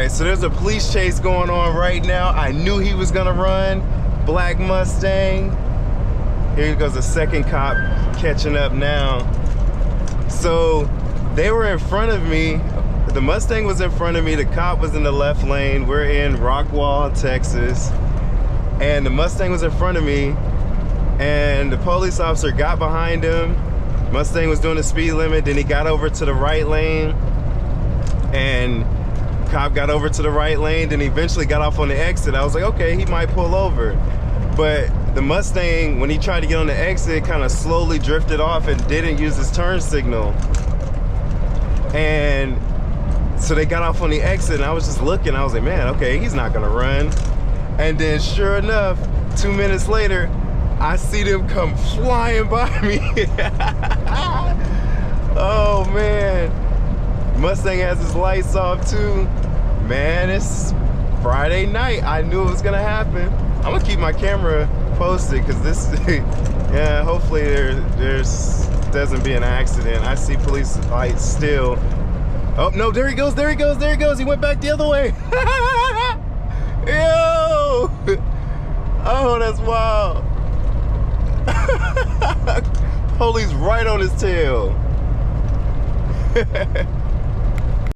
right, so there's a police chase going on right now. I knew he was gonna run. Black Mustang. Here goes a second cop catching up now. So they were in front of me. The Mustang was in front of me. The cop was in the left lane. We're in Rockwall, Texas. And the Mustang was in front of me. And the police officer got behind him. Mustang was doing the speed limit. Then he got over to the right lane. And cop got over to the right lane. Then he eventually got off on the exit. I was like, okay, he might pull over. But the Mustang, when he tried to get on the exit, kind of slowly drifted off and didn't use his turn signal. And so they got off on the exit, and I was just looking. I was like, man, okay, he's not gonna run. And then sure enough, 2 minutes later, I see them come flying by me. Oh man. Mustang has his lights off too. Man, it's Friday night. I knew it was gonna happen. I'm gonna keep my camera posted because this, yeah, hopefully there's doesn't be an accident. I see police lights still. Oh no, there he goes, there he goes, there he goes. He went back the other way. Yo! Oh, that's wild. Police right on his tail.